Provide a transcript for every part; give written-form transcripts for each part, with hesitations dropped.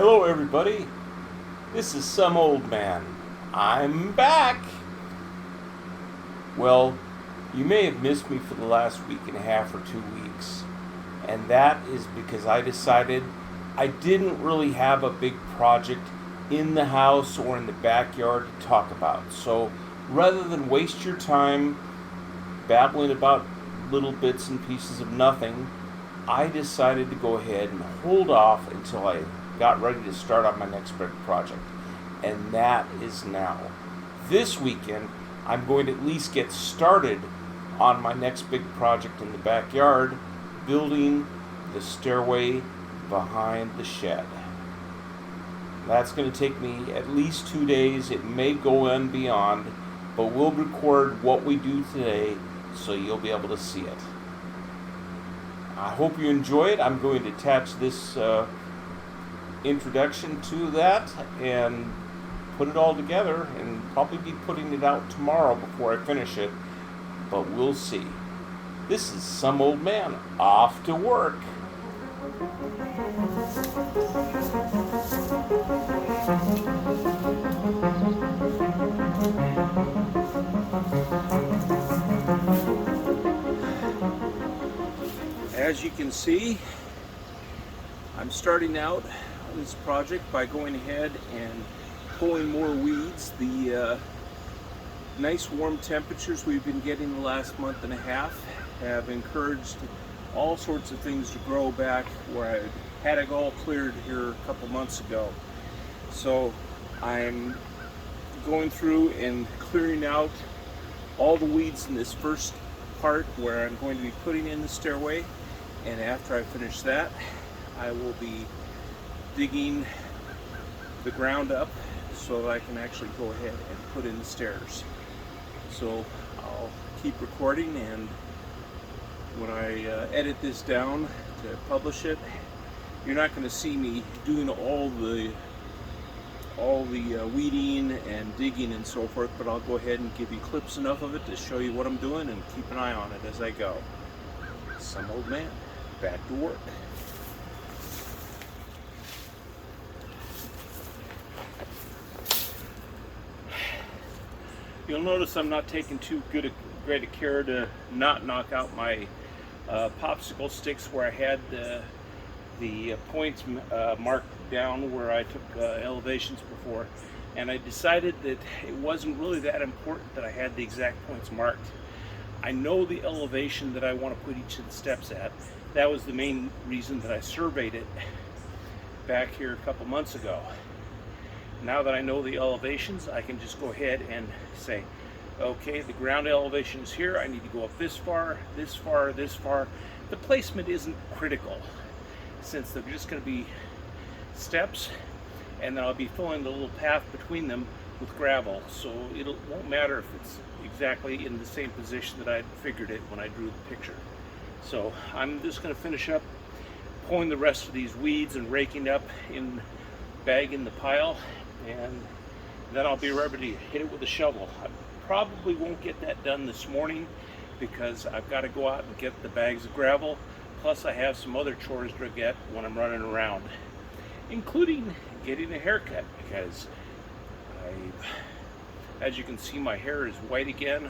Hello everybody, this is some old man. I'm back! Well, you may have missed me for the last week and a half or 2 weeks, and that is because I decided I didn't really have a big project in the house or in the backyard to talk about. So rather than waste your time babbling about little bits and pieces of nothing, I decided to go ahead and hold off until I got ready to start on my next big project. And that is now. This weekend, I'm going to at least get started on my next big project in the backyard, building the stairway behind the shed. That's going to take me at least 2 days. It may go on beyond, but we'll record what we do today so you'll be able to see it. I hope you enjoy it. I'm going to attach this introduction to that and put it all together, and probably be putting it out tomorrow before I finish it, but we'll see. This is some old man off to work. As you can see, I'm starting out on this project by going ahead and pulling more weeds. The nice warm temperatures we've been getting the last month and a half have encouraged all sorts of things to grow back where I had it all cleared here a couple months ago. So I'm going through and clearing out all the weeds in this first part where I'm going to be putting in the stairway, and after I finish that, I will be digging the ground up so that I can actually go ahead and put in the stairs. So I'll keep recording, and when I edit this down to publish it, you're not going to see me doing all the weeding and digging and so forth, but I'll go ahead and give you clips enough of it to show you what I'm doing and keep an eye on it as I go. Some old man, back to work. You'll notice I'm not taking too great a care to not knock out my popsicle sticks where I had the points marked down where I took elevations before, and I decided that it wasn't really that important that I had the exact points marked. I know the elevation that I want to put each of the steps at. That was the main reason that I surveyed it back here a couple months ago. Now that I know the elevations, I can just go ahead and say, okay, the ground elevation is here. I need to go up this far, this far, this far. The placement isn't critical, since they're just going to be steps, and then I'll be filling the little path between them with gravel, so it won't matter if it's exactly in the same position that I figured it when I drew the picture. So I'm just going to finish up pulling the rest of these weeds and raking up in bag in the pile, and then I'll be ready to hit it with a shovel. I probably won't get that done this morning because I've got to go out and get the bags of gravel, plus I have some other chores to get when I'm running around, including getting a haircut, because as you can see, my hair is white again.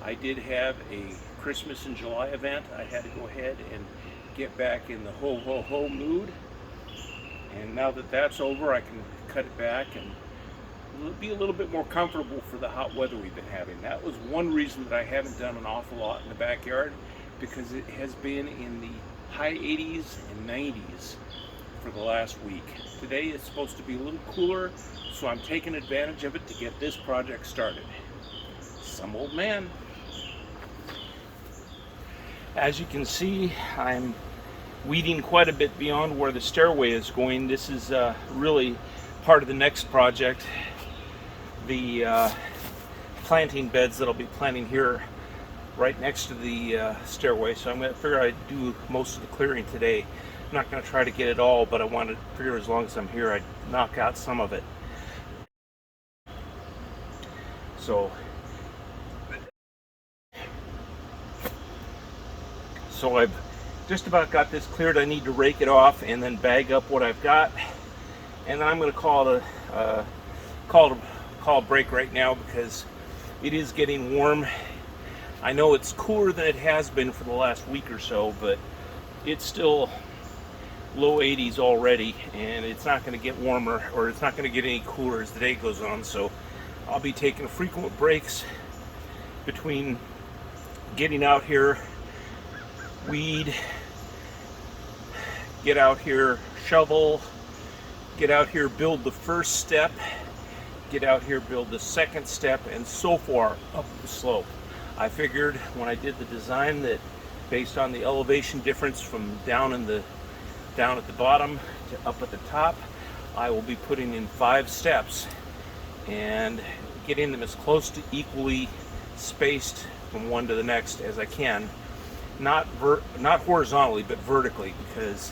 I did have a Christmas in July event. I had to go ahead and get back in the ho ho ho mood, and now that that's over, I can cut it back and be a little bit more comfortable for the hot weather we've been having. That was one reason that I haven't done an awful lot in the backyard, because it has been in the high 80s and 90s for the last week. Today it's supposed to be a little cooler, so I'm taking advantage of it to get this project started. Some old man. As you can see, I'm weeding quite a bit beyond where the stairway is going. This is really part of the next project, the planting beds that I'll be planting here right next to the stairway. So I'm going to figure I'd do most of the clearing today. I'm not going to try to get it all, but I want to figure as long as I'm here, I'd knock out some of it. So I've just about got this cleared. I need to rake it off and then bag up what I've got, and then I'm going to call a break right now because it is getting warm. I know it's cooler than it has been for the last week or so, but it's still low 80s already, and it's not going to get warmer, or it's not going to get any cooler as the day goes on. So I'll be taking frequent breaks between getting out here, weed, get out here, shovel, get out here, build the first step, get out here, build the second step, and so far up the slope. I figured when I did the design that based on the elevation difference from down at the bottom to up at the top, I will be putting in 5 steps and getting them as close to equally spaced from one to the next as I can, not horizontally but vertically, because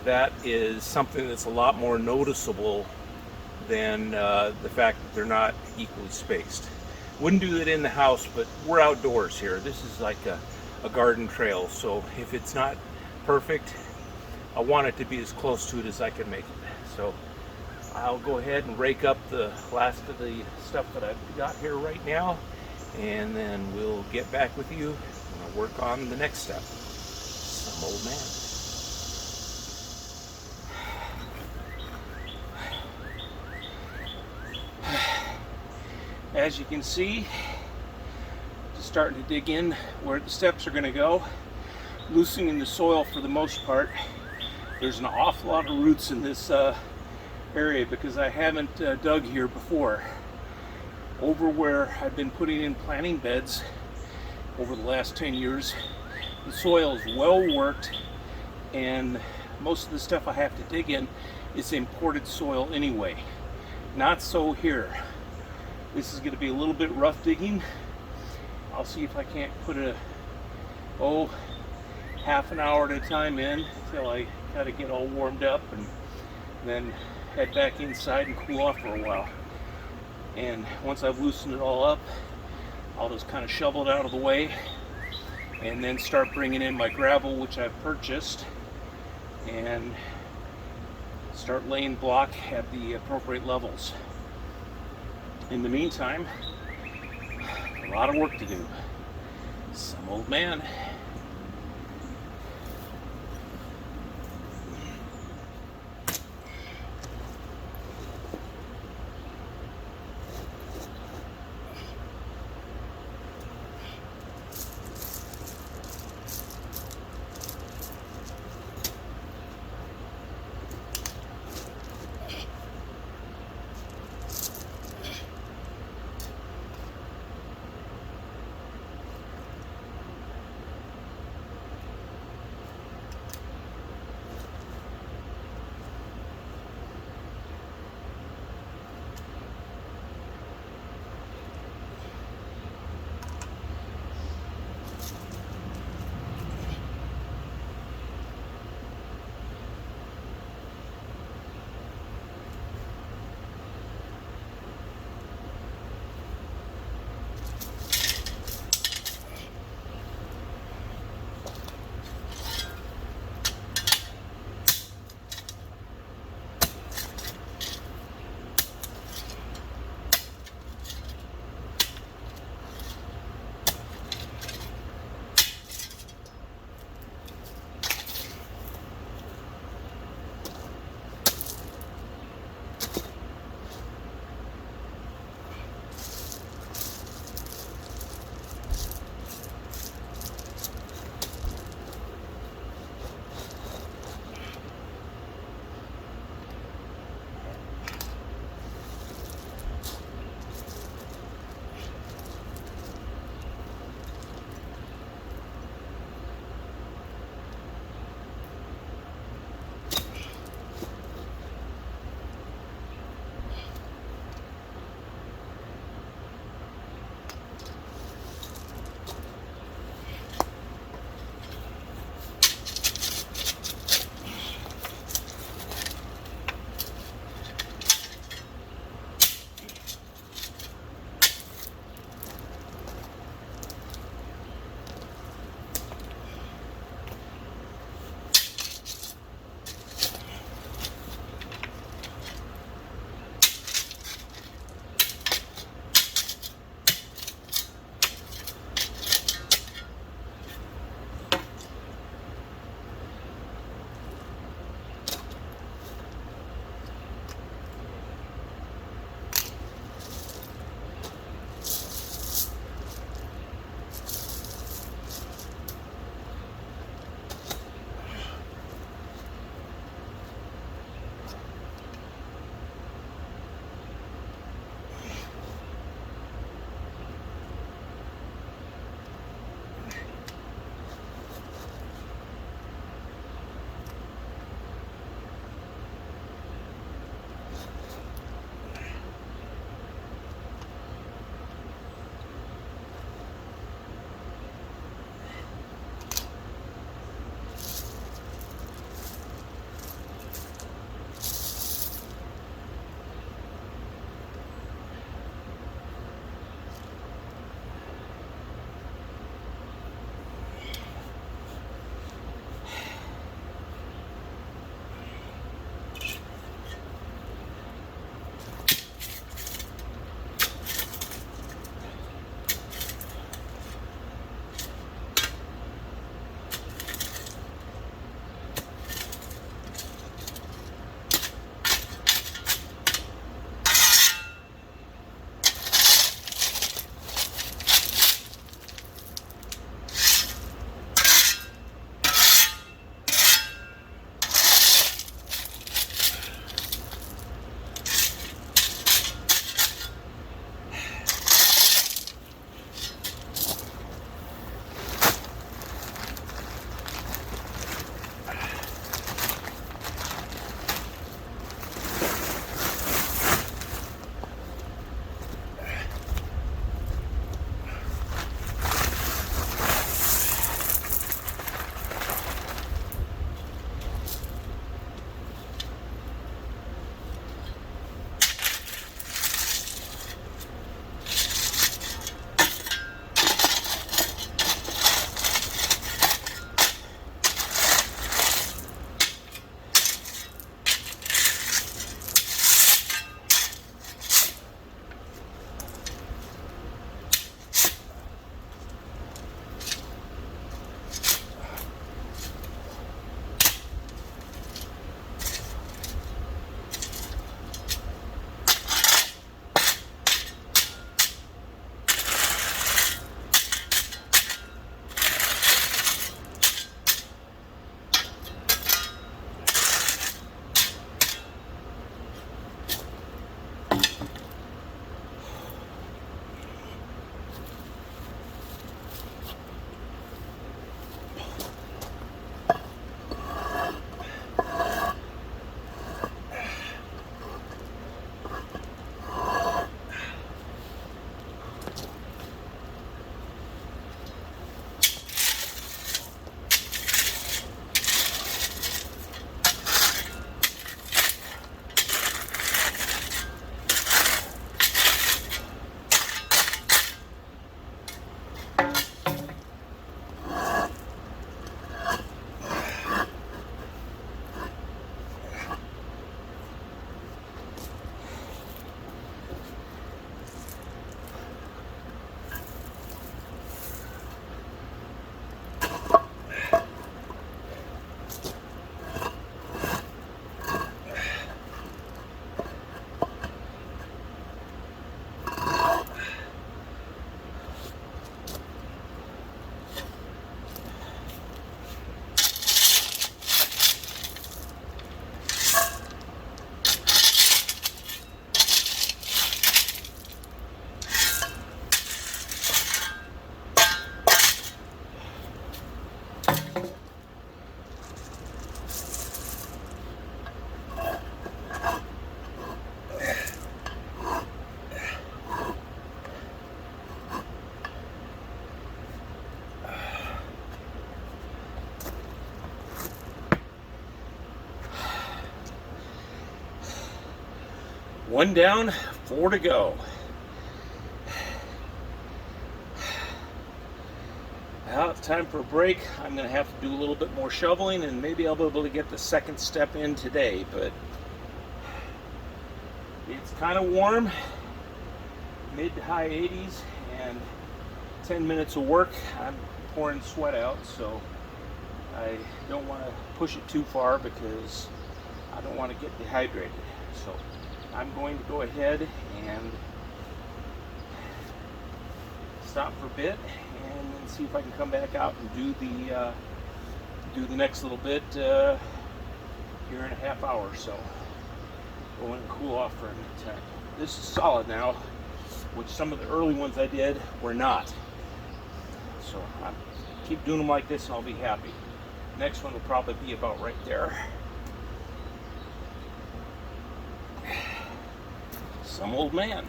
that is something that's a lot more noticeable than the fact that they're not equally spaced. Wouldn't do that in the house, but we're outdoors here. This is like a garden trail, so if it's not perfect, I want it to be as close to it as I can make it. So I'll go ahead and rake up the last of the stuff that I've got here right now, and then we'll get back with you and work on the next step. Some old man. As you can see, just starting to dig in where the steps are going to go, loosening the soil for the most part. There's an awful lot of roots in this area because I haven't dug here before. Over where I've been putting in planting beds over the last 10 years, the soil is well worked, and most of the stuff I have to dig in is imported soil anyway. Not so here. This is going to be a little bit rough digging. I'll see if I can't put half an hour at a time in until I kind of get all warmed up, and then head back inside and cool off for a while. And once I've loosened it all up, I'll just kind of shovel it out of the way and then start bringing in my gravel, which I've purchased, and start laying block at the appropriate levels. In the meantime, a lot of work to do. Some old man. One down, 4 to go. Well, it's time for a break. I'm going to have to do a little bit more shoveling, and maybe I'll be able to get the second step in today, but it's kind of warm, mid to high 80s, and 10 minutes of work, I'm pouring sweat out, so I don't want to push it too far because I don't want to get dehydrated. So I'm going to go ahead and stop for a bit and then see if I can come back out and do the next little bit here in a half hour or so. Go in and cool off for a minute. This is solid now, which some of the early ones I did were not. So I'll keep doing them like this and I'll be happy. Next one will probably be about right there. Some old man.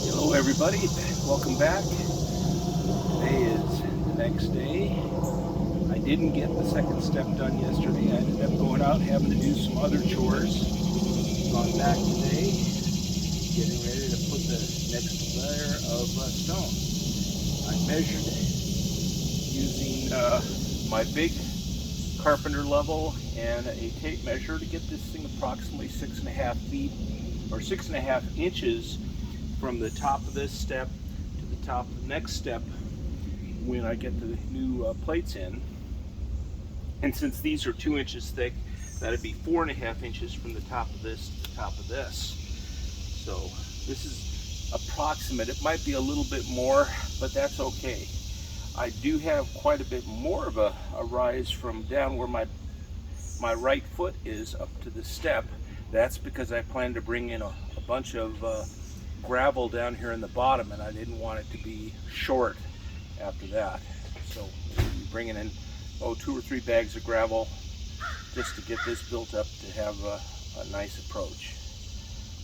Hello everybody, welcome back. Today is the next day. I didn't get the second step done yesterday. I ended up going out having to do some other chores. Gone back today, getting ready to put the next layer of stone. I measured using my big carpenter level and a tape measure to get this thing approximately 6.5 feet or 6.5 inches from the top of this step to the top of the next step when I get the new plates in. And since these are 2 inches thick, that'd be 4.5 inches from the top of this to the top of this. So this is approximate. It might be a little bit more, but that's okay. I do have quite a bit more of a rise from down where my right foot is up to the step. That's because I plan to bring in a bunch of gravel down here in the bottom, and I didn't want it to be short after that. So bringing in 2 or 3 bags of gravel just to get this built up to have a nice approach.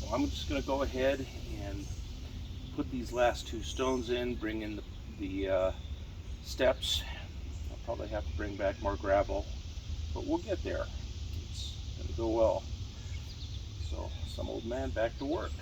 Well, I'm just going to go ahead and put these last 2 stones in, bring in the steps. I'll probably have to bring back more gravel, but we'll get there. It's going to go well. So, some old man back to work.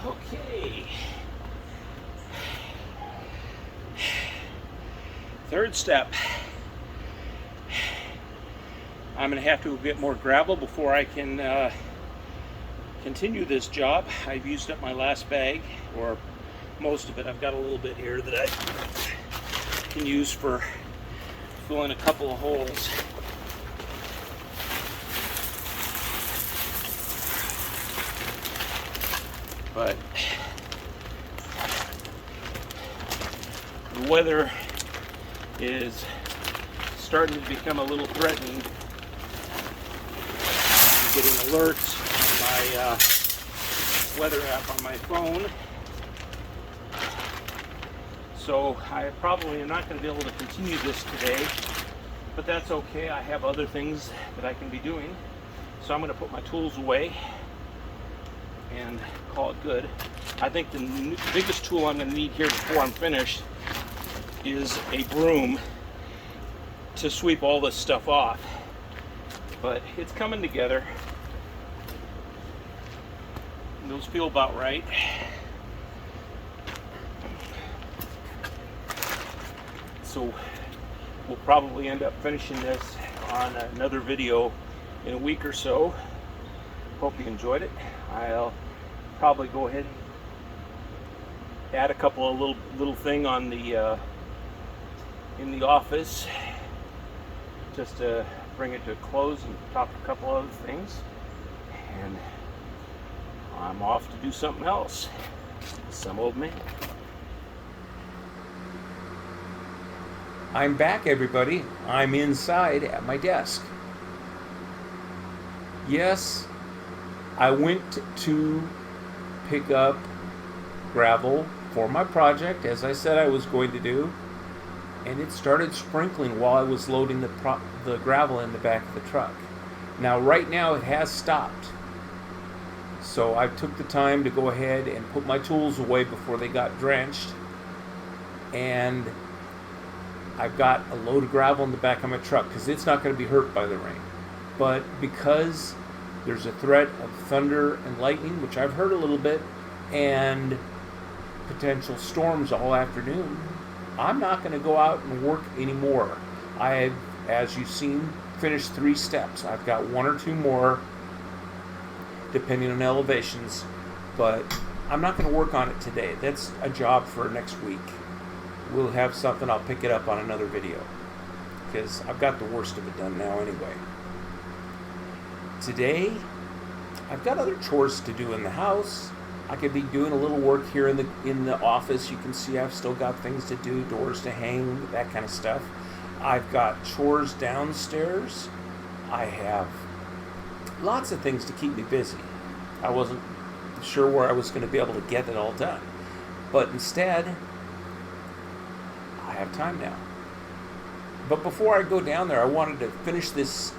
Okay. Third step. I'm going to have to get more gravel before I can continue this job. I've used up my last bag, or most of it. I've got a little bit here that I can use for filling a couple of holes. But the weather is starting to become a little threatening. I'm getting alerts on my weather app on my phone. So I probably am not going to be able to continue this today, but that's okay. I have other things that I can be doing. So I'm going to put my tools away and call it good. I think the biggest tool I'm going to need here before I'm finished is a broom to sweep all this stuff off. But it's coming together. Those feel about right. So we'll probably end up finishing this on another video in a week or so. Hope you enjoyed it. I'll probably go ahead and add a couple of little thing on the in the office just to bring it to a close and talk a couple other things, and I'm off to do something else. Some old man. I'm back, everybody. I'm inside at my desk. Yes, I went to pick up gravel for my project, as I said I was going to do, and it started sprinkling while I was loading the gravel in the back of the truck. Now, right now, it has stopped. So I took the time to go ahead and put my tools away before they got drenched, and I've got a load of gravel in the back of my truck because it's not going to be hurt by the rain. But because there's a threat of thunder and lightning, which I've heard a little bit, and potential storms all afternoon, I'm not going to go out and work anymore. I've, as you've seen, finished 3 steps. I've got 1 or 2 more, depending on elevations, but I'm not going to work on it today. That's a job for next week. We'll have something, I'll pick it up on another video, because I've got the worst of it done now anyway. Today, I've got other chores to do in the house. I could be doing a little work here in the office. You can see I've still got things to do, doors to hang, that kind of stuff. I've got chores downstairs. I have lots of things to keep me busy. I wasn't sure where I was going to be able to get it all done, but instead, I have time now. But before I go down there, I wanted to finish this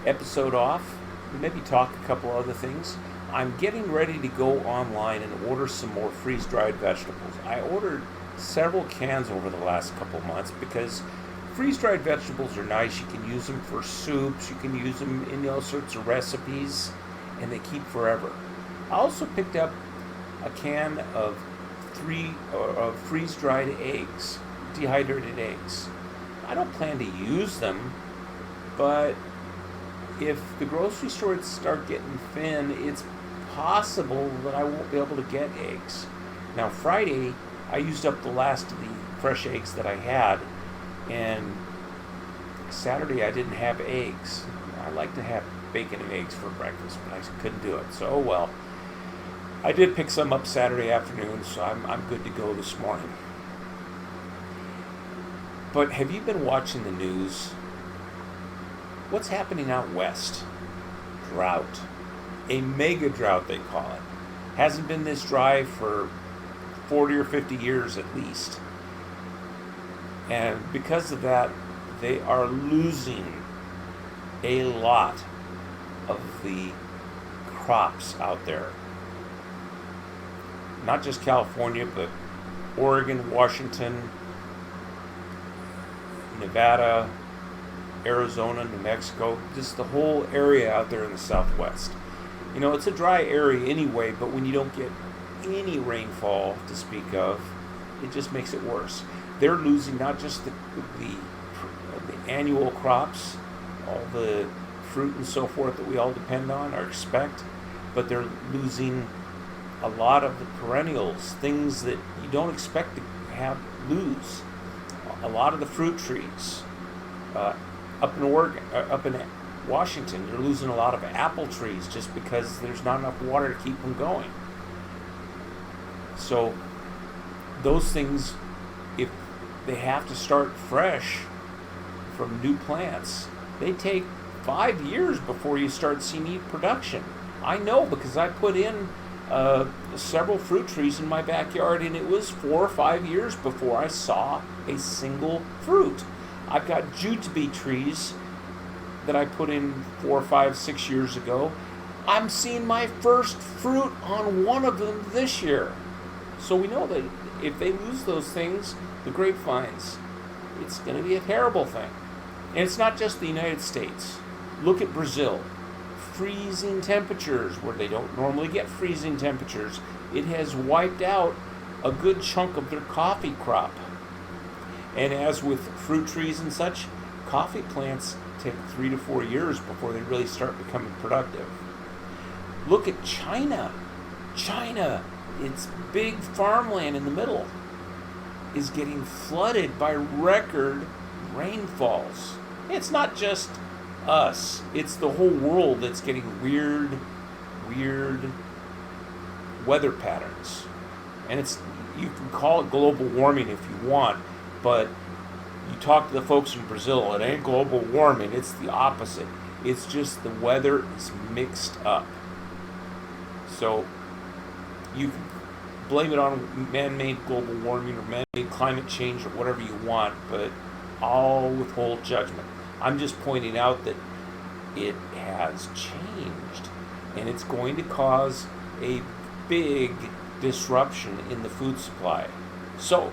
episode off, maybe talk a couple other things. I'm getting ready to go online and order some more freeze-dried vegetables. I ordered several cans over the last couple months because freeze-dried vegetables are nice. You can use them for soups, you can use them in all sorts of recipes, and they keep forever. I also picked up a can of freeze-dried eggs, dehydrated eggs. I don't plan to use them, but if the grocery stores start getting thin, it's possible that I won't be able to get eggs. Now, Friday, I used up the last of the fresh eggs that I had, and Saturday I didn't have eggs. I like to have bacon and eggs for breakfast, but I couldn't do it. So, oh well. I did pick some up Saturday afternoon, so I'm good to go this morning. But have you been watching the news? What's happening out west? Drought. A mega drought, they call it. Hasn't been this dry for 40 or 50 years at least. And because of that, they are losing a lot of the crops out there. Not just California, but Oregon, Washington, Nevada, Arizona, New Mexico, just the whole area out there in the Southwest. You know, it's a dry area anyway, but when you don't get any rainfall to speak of, it just makes it worse. They're losing not just the annual crops, all the fruit and so forth that we all depend on or expect, but they're losing a lot of the perennials, things that you don't expect to lose. A lot of the fruit trees. Up in Oregon, up in Washington, you're losing a lot of apple trees just because there's not enough water to keep them going. So those things, if they have to start fresh from new plants. They take 5 years before you start seeing production. I know because I put in several fruit trees in my backyard, and it was 4 or 5 years before I saw a single fruit. I've got jujube trees that I put in 4, 5, 6 years ago. I'm seeing my first fruit on one of them this year. So we know that if they lose those things, the grapevines, it's going to be a terrible thing. And it's not just the United States. Look at Brazil. Freezing temperatures where they don't normally get freezing temperatures. It has wiped out a good chunk of their coffee crop. And as with fruit trees and such, coffee plants take 3 to 4 years before they really start becoming productive. Look at China. China, its big farmland in the middle, is getting flooded by record rainfalls. It's not just us. It's the whole world that's getting weird weather patterns. And you can call it global warming if you want, but you talk to the folks in Brazil, it ain't global warming, it's the opposite. It's just the weather is mixed up. So you can blame it on man-made global warming or man-made climate change or whatever you want, but I'll withhold judgment. I'm just pointing out that it has changed, and it's going to cause a big disruption in the food supply. So,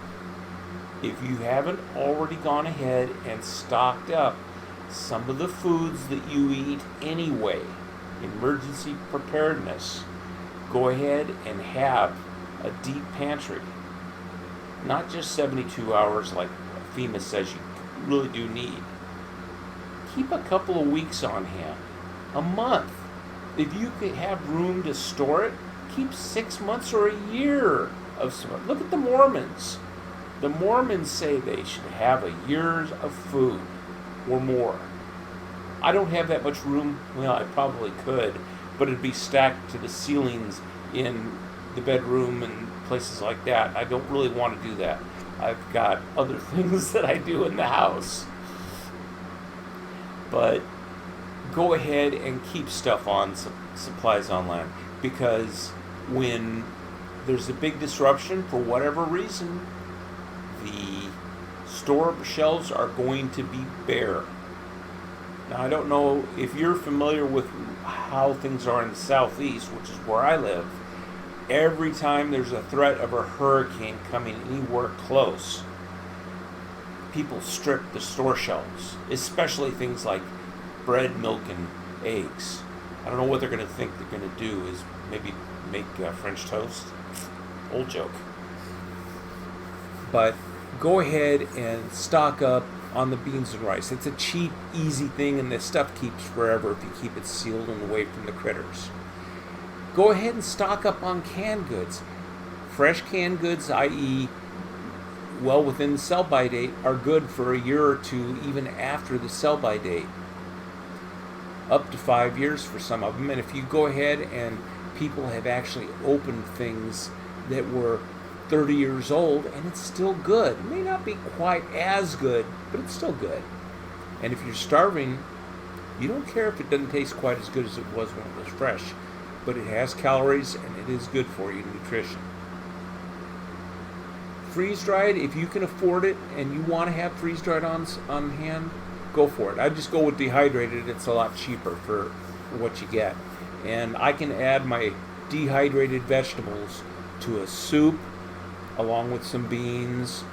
if you haven't already gone ahead and stocked up some of the foods that you eat anyway, emergency preparedness, go ahead and have a deep pantry. Not just 72 hours like FEMA says you really do need. Keep a couple of weeks on hand, a month. If you could have room to store it, keep 6 months or a year of stuff. Look at the Mormons. The Mormons say they should have a year of food or more. I don't have that much room. Well, I probably could, but it'd be stacked to the ceilings in the bedroom and places like that. I don't really want to do that. I've got other things that I do in the house. But go ahead and keep stuff on supplies online, because when there's a big disruption for whatever reason, the store shelves are going to be bare. Now, I don't know if you're familiar with how things are in the southeast, which is where I live. Every time there's a threat of a hurricane coming anywhere close, people strip the store shelves, especially things like bread, milk, and eggs. I don't know what they're going to think they're going to do, is maybe make French toast. Old joke. But go ahead and stock up on the beans and rice. It's a cheap, easy thing, and this stuff keeps forever if you keep it sealed and away from the critters. Go ahead and stock up on canned goods. Fresh canned goods, i.e., well within the sell-by date, are good for a year or two, even after the sell-by date. Up to 5 years for some of them. And if you go ahead and people have actually opened things that were 30 years old and it's still good. It may not be quite as good, but it's still good. And if you're starving, you don't care if it doesn't taste quite as good as it was when it was fresh, but it has calories and it is good for you, nutrition. Freeze-dried, if you can afford it and you want to have freeze-dried on hand, go for it. I just go with dehydrated. It's a lot cheaper for what you get. And I can add my dehydrated vegetables to a soup along with some beans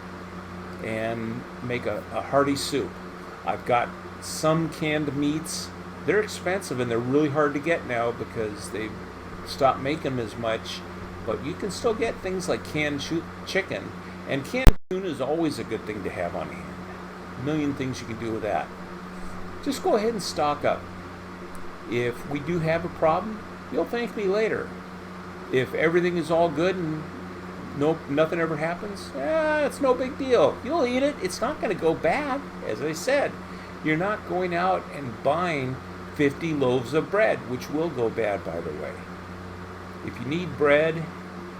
and make a hearty soup. I've got some canned meats. They're expensive and they're really hard to get now because they've stopped making them as much, but you can still get things like canned chicken, and canned tuna is always a good thing to have on hand. A million things you can do with that. Just go ahead and stock up. If we do have a problem, you'll thank me later. If everything is all good and nothing ever happens, it's no big deal. You'll eat it. It's not going to go bad. As I said, you're not going out and buying 50 loaves of bread, which will go bad, by the way. If you need bread,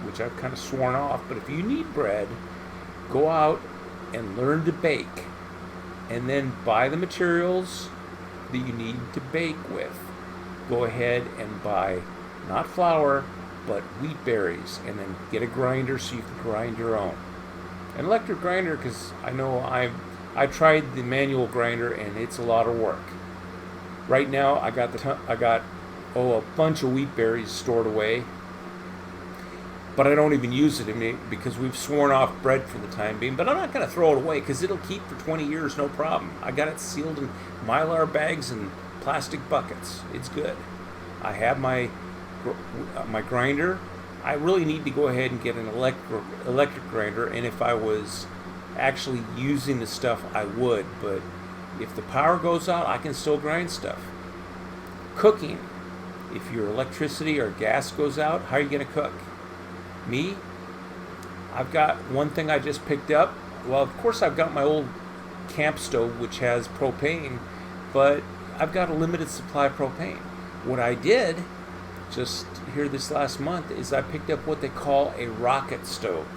which I've kind of sworn off, but if you need bread, go out and learn to bake, and then buy the materials that you need to bake with. Go ahead and buy not flour, but wheat berries, and then get a grinder so you can grind your own. An electric grinder, because I know I tried the manual grinder and it's a lot of work. Right now I got a bunch of wheat berries stored away, but I don't even use it because we've sworn off bread for the time being. But I'm not going to throw it away because it'll keep for 20 years, no problem. I got it sealed in Mylar bags and plastic buckets. It's good. I have my grinder. I really need to go ahead and get an electric grinder, and if I was actually using the stuff, I would. But if the power goes out, I can still grind stuff. Cooking. If your electricity or gas goes out, how are you going to cook? Me, I've got one thing I just picked up. Well, of course, I've got my old camp stove, which has propane, but I've got a limited supply of propane. What I did just here this last month is I picked up what they call a rocket stove.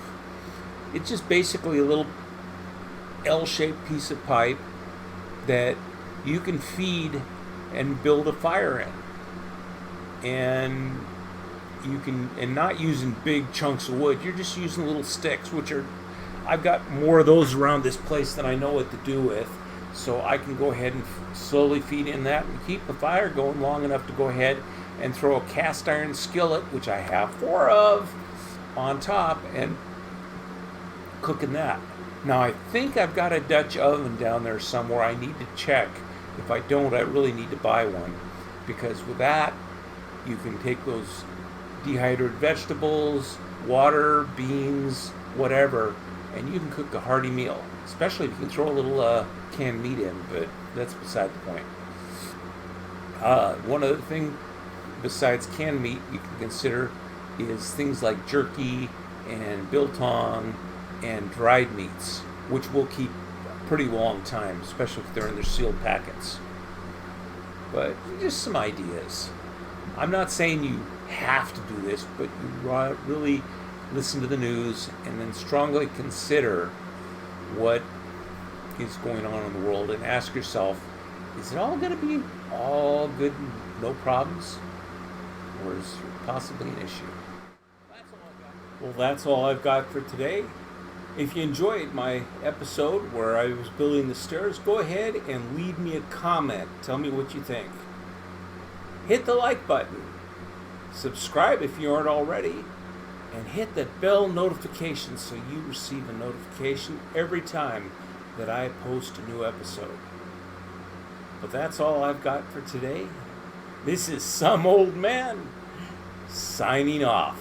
It's just basically a little L-shaped piece of pipe that you can feed and build a fire in. And not using big chunks of wood, you're just using little sticks, I've got more of those around this place than I know what to do with, so I can go ahead and slowly feed in that and keep the fire going long enough to go ahead and throw a cast iron skillet, which I have 4 of, on top and cooking that. Now I think I've got a Dutch oven down there somewhere. I need to check. If I don't, I really need to buy one, because with that you can take those dehydrated vegetables, water, beans, whatever, and you can cook a hearty meal, especially if you can throw a little canned meat in, but that's beside the point. One other thing besides canned meat you can consider is things like jerky and biltong and dried meats, which will keep a pretty long time, especially if they're in their sealed packets. But just some ideas. I'm not saying you have to do this, but you really listen to the news and then strongly consider what is going on in the world and ask yourself, is it all going to be all good and no problems? Or is it possibly an issue? Well, that's all I've got for today. If you enjoyed my episode where I was building the stairs, go ahead and leave me a comment. Tell me what you think. Hit the like button. Subscribe if you aren't already, and hit that bell notification so you receive a notification every time that I post a new episode. But that's all I've got for today. This is Some Old Man signing off.